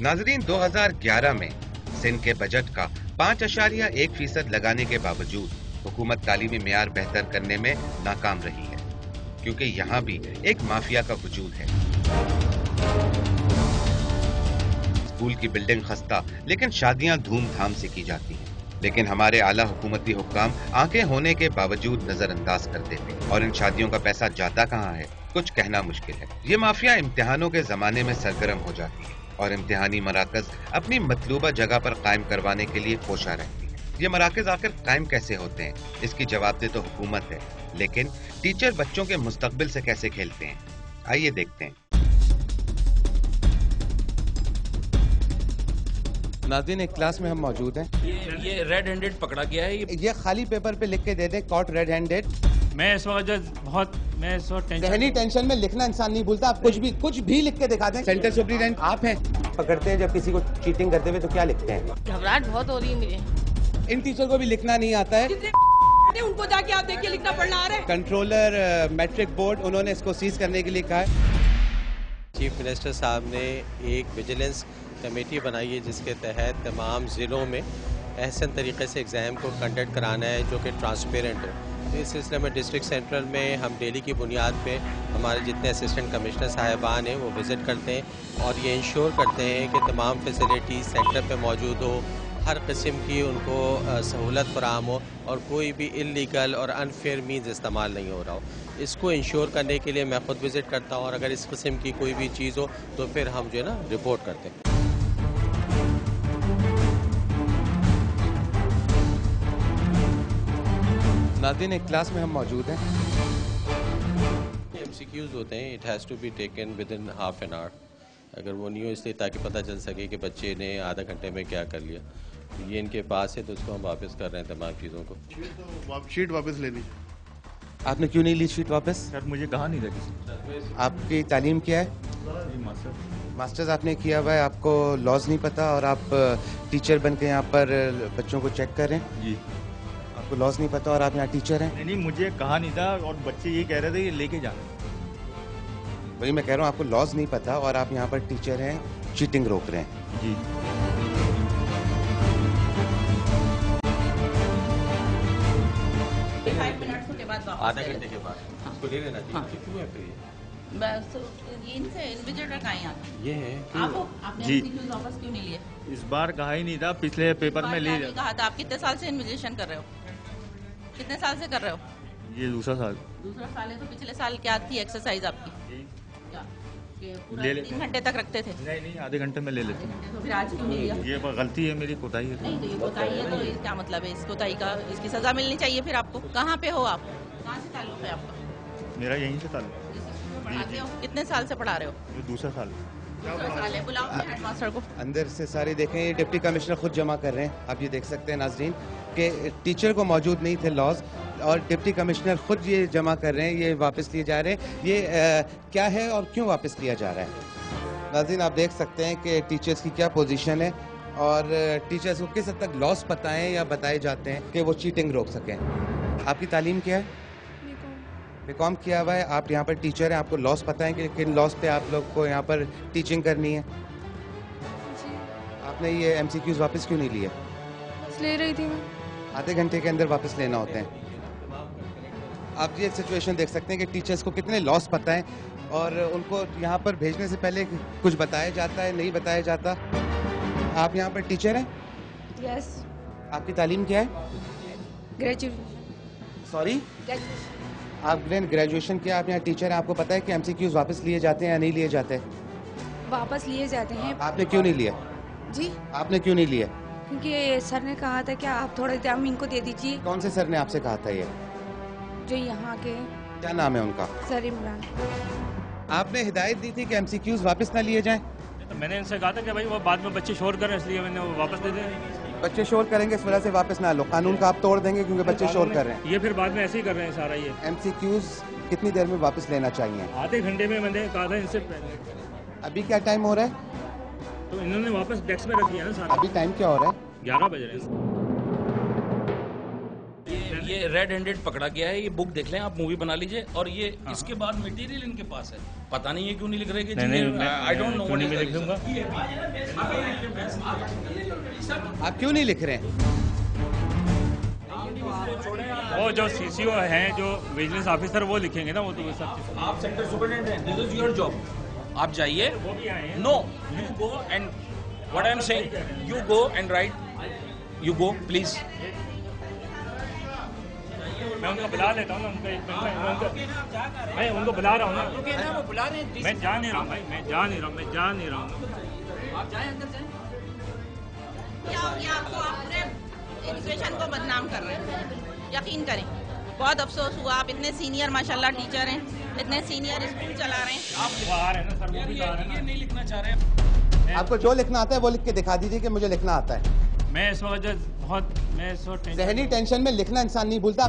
नाजरीन, 2011 में सिंध के बजट का 5.1% लगाने के बावजूद हुकूमत तालीमी मेयार बेहतर करने में नाकाम रही है, क्योंकि यहाँ भी एक माफिया का वजूद है। स्कूल की बिल्डिंग खस्ता, लेकिन शादियां धूमधाम से की जाती हैं। लेकिन हमारे आला हुकूमती हुक्काम आंखें होने के बावजूद नजरअंदाज कर देते हैं। और इन शादियों का पैसा जाता कहाँ है, कुछ कहना मुश्किल है। ये माफिया इम्तिहानों के जमाने में सरगर्म हो जाती है और इम्तिहानी मराकज अपनी मतलूबा जगह पर कायम करवाने के लिए कोशा रहती है। ये मराकज आखिर कायम कैसे होते हैं, इसकी जवाबदेह तो हुकूमत है, लेकिन टीचर बच्चों के मुस्तकबिल से कैसे खेलते हैं, आइए देखते हैं। नाज़रीन, एक क्लास में हम मौजूद हैं। ये रेड हैंडेड पकड़ा गया है। ये खाली पेपर पे लिख के दे दें, कॉट रेड हैंडेड। मैं इस वक्त जहनी टेंशन में लिखना इंसान नहीं भूलता। आप कुछ भी लिख के दिखा दें। सेंटर सुपरिटेंडेंट आप हैं, पकड़ते हैं जब किसी को चीटिंग करते हुए, तो क्या लिखते हैं? घबराहट बहुत हो रही है मुझे। इन टीचर को भी लिखना नहीं आता है। उनको जाके आप देखिए लिखना पढ़ना आ रहा है। कंट्रोलर मैट्रिक बोर्ड, उन्होंने इसको सीज करने के लिए कहा है। चीफ मिनिस्टर साहब ने एक विजिलेंस कमेटी बनाई है जिसके तहत तमाम ज़िलों में एहसन तरीके से एग्ज़ाम को कंडक्ट कराना है जो कि ट्रांसपेरेंट हो। तो इस सिलसिले में डिस्ट्रिक्ट सेंट्रल में हम डेली की बुनियाद पे हमारे जितने असिस्टेंट कमिश्नर साहिबान हैं वो विज़िट करते हैं और ये इंश्योर करते हैं कि तमाम फैसिलिटी सेंटर पे मौजूद हो, हर किस्म की उनको सहूलत फराहम हो और कोई भी इल्लीगल और अनफेयर मीन्स इस्तेमाल नहीं हो रहा हो। इसको इंश्योर करने के लिए मैं ख़ुद विज़िट करता हूँ और अगर इस किस्म की कोई भी चीज़ हो तो फिर हम जो है ना रिपोर्ट करते हैं। नाज़रीन, एक क्लास में हम मौजूद हैं। MCQs होते हैं, it has to be taken with in half an hour. अगर वो नहीं हो इसलिए ताकि पता चल सके कि बच्चे ने आधा घंटे में क्या कर लिया। तो ये इनके पास है तो उसको हम वापस कर रहे हैं तमाम चीज़ों को। शीट वापस लेनी। आपने क्यों नहीं ली शीट वापस? सर मुझे कहा नहीं था। आपकी तालीम क्या है? मास्टर्स आपने किया हुआ है, आपको लॉज नहीं पता और आप टीचर बन के यहाँ पर बच्चों को चेक कर रहे हैं? जी। आपको लॉज नहीं पता और आप यहाँ टीचर हैं? नहीं, मुझे कहा नहीं था और बच्चे ये कह रहे थे ये लेके जाना। वही मैं कह रहा हूँ, आपको लॉज नहीं पता और आप यहाँ पर टीचर हैं, चीटिंग रोक रहे हैं। जी। आधा घंटे के बाद उसको ले लेना चाहिए। क्यों है फिर ये? ये है जी। वापस क्यों नहीं लिए? इस बार कहा ही नहीं था, पिछले पेपर में ले कहा था। आप कितने साल से इन्विजिलेशन कर रहे हो? कितने साल से कर रहे हो? ये दूसरा साल। दूसरा साल है तो पिछले साल क्या थी एक्सरसाइज आपकी? क्या? पूरा ले ले। 3 घंटे तक रखते थे? नहीं, आधे घंटे में ले लेते हैं। तो फिर आज क्यों नहीं लिया? ये गलती है मेरी, कोताही है। नहीं तो ये कोताही है तो ये क्या मतलब है? इस कोताही का इसकी सजा मिलनी चाहिए फिर आपको। कहाँ पे हो आप? कहाँ से ताल्लुक है आपका? मेरा यहीं से ताल्लुक। पढ़ाते हो? कितने साल से पढ़ा रहे हो? ये दूसरा साल। दूसरा साल है। बुलाओ हेडमास्टर को। अंदर से सारे देखें, ये डिप्टी कमिश्नर खुद जमा कर रहे हैं। आप ये देख सकते हैं नाजरीन कि टीचर को मौजूद नहीं थे लॉज और डिप्टी कमिश्नर खुद ये जमा कर रहे हैं, ये वापस लिए जा रहे हैं। ये क्या है और क्यों वापस लिया जा रहा है? नाजरीन, आप देख सकते हैं कि टीचर्स की क्या पोजीशन है और टीचर्स को किस हद तक लॉस पता है या बताए जाते हैं कि वो चीटिंग रोक सकें। आपकी तालीम क्या है? बीकॉम किया हुआ है। आप यहाँ पर टीचर हैं, आपको लॉस पता है कि किन लॉस पे आप लोग को यहाँ पर टीचिंग करनी है? आपने ये MCQs वापस क्यों नहीं लिए? बस ले रही थी मैं। आधे घंटे के अंदर वापस लेना होते हैं। आप ये सिचुएशन देख सकते हैं कि टीचर्स को कितने लॉस पता है और उनको यहाँ पर भेजने से पहले कुछ बताया जाता है, नहीं बताया जाता। आप यहाँ पर टीचर हैं? यस। आपकी तालीम क्या है? ग्रेजुएट। सॉरी? आपने ग्रेजुएशन किया, आप यहाँ टीचर हैं, आपको पता है कि MCQs वापस लिए जाते हैं या नहीं लिए जाते? वापस लिए जाते हैं। आपने क्यों नहीं लिया? जी, आपने क्यों नहीं लिया? क्योंकि सर ने कहा था कि आप थोड़ा टाइम इनको दे दीजिए। कौन से सर ने आपसे कहा था ये? जो यहाँ के क्या नाम है उनका? सर इमरान। आपने हिदायत दी थी कि MCQs वापस ना लिए जाएं? तो मैंने इनसे कहा था कि भाई वो बाद में बच्चे शोर करें, इसलिए मैंने वो वापस दे दिया। बच्चे शोर करेंगे इस वजह से वापस ना लो, कानून का आप तोड़ देंगे क्योंकि बच्चे शोर कर रहे हैं। ये फिर बाद में ऐसे ही कर रहे हैं सारा। ये MCQs कितनी देर में वापस लेना चाहिए? आधे घंटे में मैंने कहा था इनसे पहले। अभी क्या टाइम हो रहा है? तो इन्होंने वापस डेस्क में रख दिया ना सारा। अभी टाइम क्या हो रहा है? 11 बज रहे हैं। ये रेड हैंडेड पकड़ा गया है। ये बुक देख लें आप, मूवी बना लीजिए। और ये इसके बाद मटेरियल इनके पास है, पता नहीं है क्यों नहीं लिख रहे कि आई डोंट नो। मैं लिख दूंगा। आप क्यों नहीं लिख रहे हैं? वो जो सीसीओ हैं, जो विजिलेंस ऑफिसर, वो लिखेंगे ना, वो तो सब चीज़। आप सेक्टर सुपरिटेंडेंट हैं, दिस इज योर जॉब। आप जाइए। वो भी आए हैं। No, you go and what I am saying, you go and right, you go please. मैं उनको बुला लेता हूँ ना, मैं उनको बुला रहा हूँ ना। वो बुला रहे हैं। मैं जा नहीं रहा हूँ भाई, मैं जा नहीं रहा हूँ। आप जाएं, अंदर जाएं। क्या हो गया आपको? आप पूरे एजुकेशन को बदनाम कर रहे हैं, यकीन करें। बहुत अफसोस हुआ, आप इतने सीनियर माशाल्लाह टीचर हैं, इतने सीनियर स्कूल चला रहे हैं। आप वो आ रहे हैं ना सर, वो भी तो आ रहे हैं ये ना। नहीं लिखना चाह रहे हैं। आपको जो लिखना आता है वो लिख के दिखा दीजिए कि मुझे लिखना आता है। मैं इस वक्त टेंशन। जहनी टेंशन में लिखना इंसान नहीं भूलता।